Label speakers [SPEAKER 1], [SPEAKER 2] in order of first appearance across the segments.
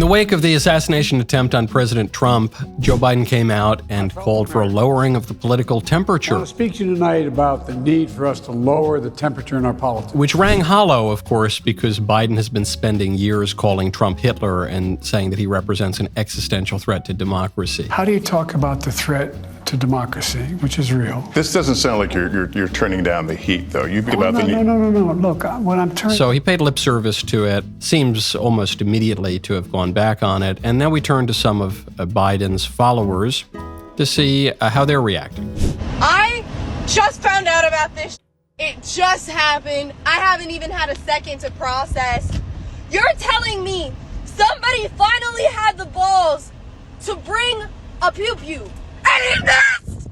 [SPEAKER 1] In the wake of the assassination attempt on President Trump, Joe Biden came out and called for a lowering of the political temperature.
[SPEAKER 2] I want to speak to you tonight about the need for us to lower the temperature in our politics.
[SPEAKER 1] Which rang hollow, of course, because Biden has been spending years calling Trump Hitler and saying that he represents an existential threat to democracy.
[SPEAKER 2] How do you talk about the threat to democracy, which is real?
[SPEAKER 3] This doesn't sound like you're turning down the heat, though.
[SPEAKER 2] No. Look, when I'm turning...
[SPEAKER 1] So he paid lip service to it, seems almost immediately to have gone back on it, and now we turn to some of Biden's followers to see how they're reacting.
[SPEAKER 4] I just found out about this. It just happened. I haven't even had a second to process. You're telling me somebody finally had the balls to bring a pew-pew, and he missed!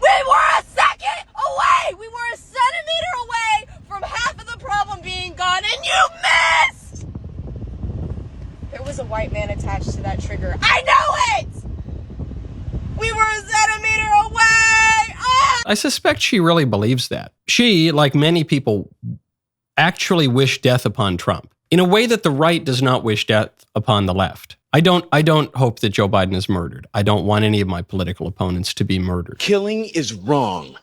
[SPEAKER 4] We were a second away! We were a centimeter away from half of the problem being gone, and you missed! There was a white man attached to that trigger. I know it! We were a centimeter away! Oh!
[SPEAKER 1] I suspect she really believes that. She, like many people, actually wish death upon Trump in a way that the right does not wish death upon the left. I don't hope that Joe Biden is murdered. I don't want any of my political opponents to be murdered.
[SPEAKER 5] Killing is wrong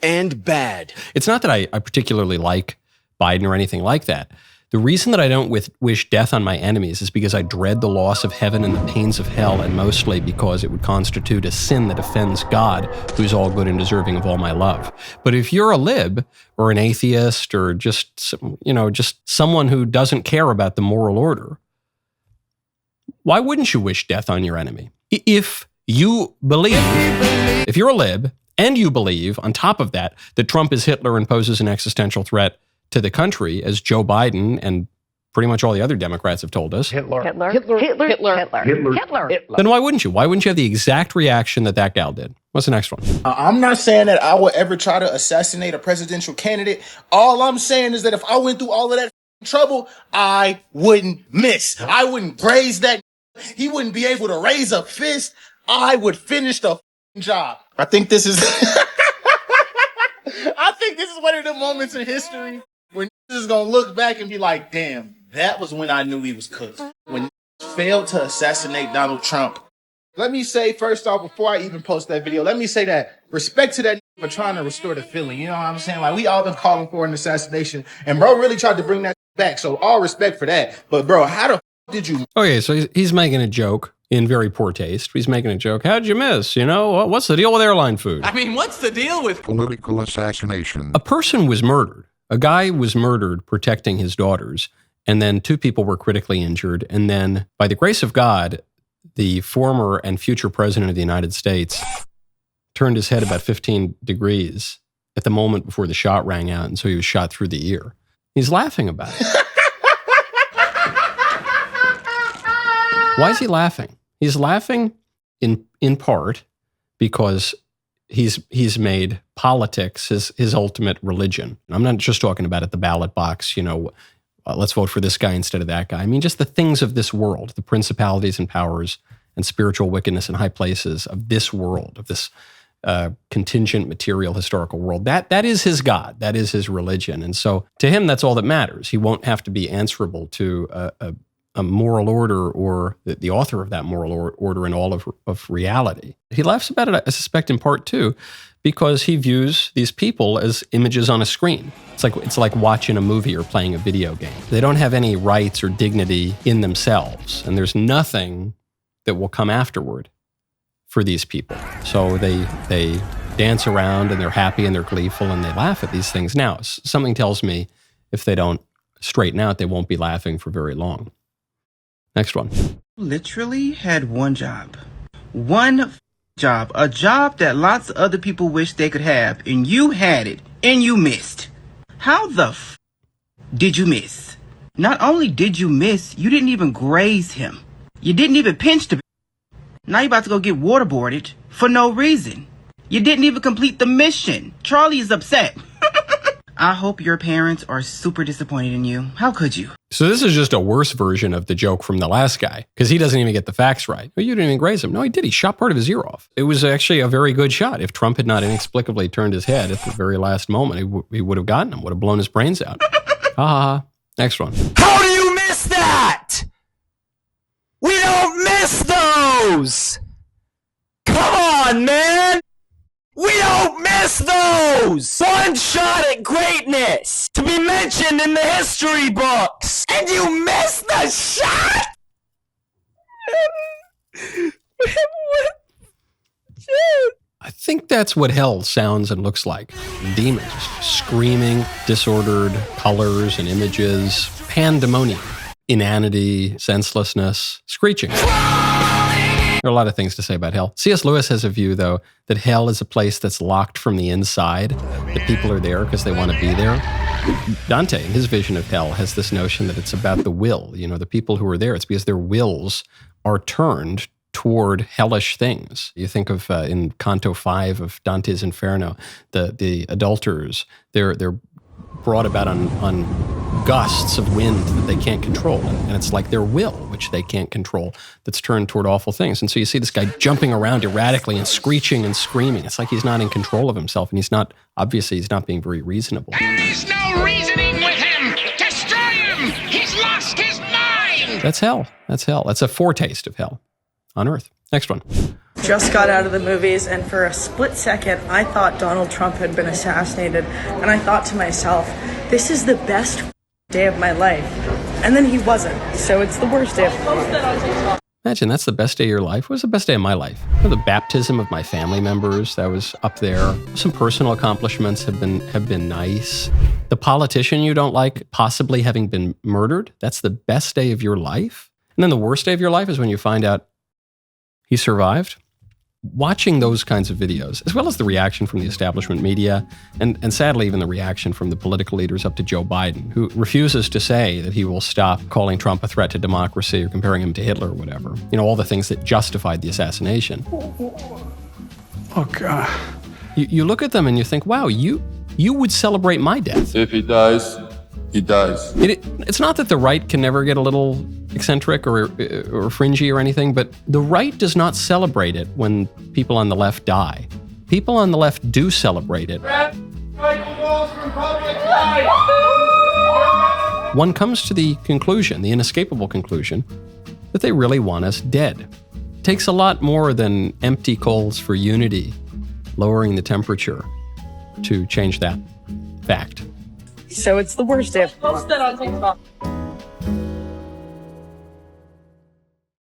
[SPEAKER 5] and bad.
[SPEAKER 1] It's not that I particularly like Biden or anything like that. The reason that I don't wish death on my enemies is because I dread the loss of heaven and the pains of hell, and mostly because it would constitute a sin that offends God, who's all good and deserving of all my love. But if you're a lib or an atheist or just someone who doesn't care about the moral order, why wouldn't you wish death on your enemy? If you believe, if you're a lib and you believe, on top of that Trump is Hitler and poses an existential threat to the country, as Joe Biden and pretty much all the other Democrats have told us,
[SPEAKER 6] Hitler.
[SPEAKER 1] then why wouldn't you? Why wouldn't you have the exact reaction that gal did? What's the next one?
[SPEAKER 7] I'm not saying that I would ever try to assassinate a presidential candidate. All I'm saying is that if I went through all of that trouble, I wouldn't miss. I wouldn't graze that. He wouldn't be able to raise a fist. I would finish the job. I think this is one of the moments in history where is gonna look back and be like, damn, that was when I knew he was cooked. When failed to assassinate Donald Trump. Let me say, first off, before I even post that video, let me say that respect to that for trying to restore the feeling. You know what I'm saying? Like, we all been calling for an assassination, and bro really tried to bring that back. So all respect for that. But bro, how the did you?
[SPEAKER 1] Okay, so he's making a joke in very poor taste. He's making a joke. How'd you miss? You know, what's the deal with airline food?
[SPEAKER 6] I mean, what's the deal with
[SPEAKER 8] political assassination?
[SPEAKER 1] A person was murdered. A guy was murdered protecting his daughters, and then 2 people were critically injured. And then, by the grace of God, the former and future president of the United States turned his head about 15 degrees at the moment before the shot rang out, and so he was shot through the ear. He's laughing about it. Why is he laughing? He's laughing in part because he's made politics his ultimate religion. And I'm not just talking about at the ballot box, let's vote for this guy instead of that guy. I mean, just the things of this world, the principalities and powers and spiritual wickedness in high places of this world, of this contingent material historical world. That is his God. That is his religion. And so to him, that's all that matters. He won't have to be answerable to a moral order or the author of that moral order in all of reality. He laughs about it, I suspect, in part too, because he views these people as images on a screen. It's like watching a movie or playing a video game. They don't have any rights or dignity in themselves, and there's nothing that will come afterward for these people. So they dance around and they're happy and they're gleeful and they laugh at these things. Now, something tells me if they don't straighten out, they won't be laughing for very long. Next one.
[SPEAKER 9] Literally had one job. One job. A job that lots of other people wish they could have, and you had it, and you missed. How the did you miss? Not only did you miss, you didn't even graze him. You didn't even pinch the. Now you're about to go get waterboarded for no reason. You didn't even complete the mission. Charlie is upset. I hope your parents are super disappointed in you. How could you?
[SPEAKER 1] So this is just a worse version of the joke from the last guy, because he doesn't even get the facts right. Well, you didn't even graze him. No, he did. He shot part of his ear off. It was actually a very good shot. If Trump had not inexplicably turned his head at the very last moment, he would have gotten him, would have blown his brains out. Ha ha ha. Next one.
[SPEAKER 5] How do you miss that?
[SPEAKER 6] those! Come on, man! We don't miss those! One shot at greatness! To be mentioned in the history books! And you missed the shot?!
[SPEAKER 1] I think that's what hell sounds and looks like. Demons, screaming, disordered colors and images, pandemonium, inanity, senselessness, screeching. There are a lot of things to say about hell. C.S. Lewis has a view, though, that hell is a place that's locked from the inside, that people are there because they want to be there. Dante, in his vision of hell, has this notion that it's about the will. You know, the people who are there, it's because their wills are turned toward hellish things. You think of in Canto 5 of Dante's Inferno, the adulterers, they're brought about on gusts of wind that they can't control. And it's like their will, which they can't control, that's turned toward awful things. And so you see this guy jumping around erratically and screeching and screaming. It's like he's not in control of himself, and he's not being very reasonable.
[SPEAKER 10] There is no reasoning with him! Destroy him! He's lost his mind!
[SPEAKER 1] That's hell. That's hell. That's a foretaste of hell on earth. Next one.
[SPEAKER 11] Just got out of the movies, and for a split second, I thought Donald Trump had been assassinated, and I thought to myself, this is the best day of my life. And then he wasn't, so it's the worst day of my life.
[SPEAKER 1] Imagine that's the best day of your life. What was the best day of my life? The baptism of my family members, that was up there. Some personal accomplishments have been nice. The politician you don't like possibly having been murdered, that's the best day of your life. And then the worst day of your life is when you find out he survived. Watching those kinds of videos, as well as the reaction from the establishment media, and sadly even the reaction from the political leaders up to Joe Biden, who refuses to say that he will stop calling Trump a threat to democracy or comparing him to Hitler or whatever. You know, all the things that justified the assassination.
[SPEAKER 2] Oh, God.
[SPEAKER 1] You look at them and you think, wow, you would celebrate my death.
[SPEAKER 12] If he dies, he dies.
[SPEAKER 1] It's not that the right can never get a little eccentric or fringy or anything, but the right does not celebrate it when people on the left die. People on the left do celebrate it. One comes to the conclusion, the inescapable conclusion, that they really want us dead. It takes a lot more than empty calls for unity, lowering the temperature, to change that fact.
[SPEAKER 11] So it's the worst day of my life.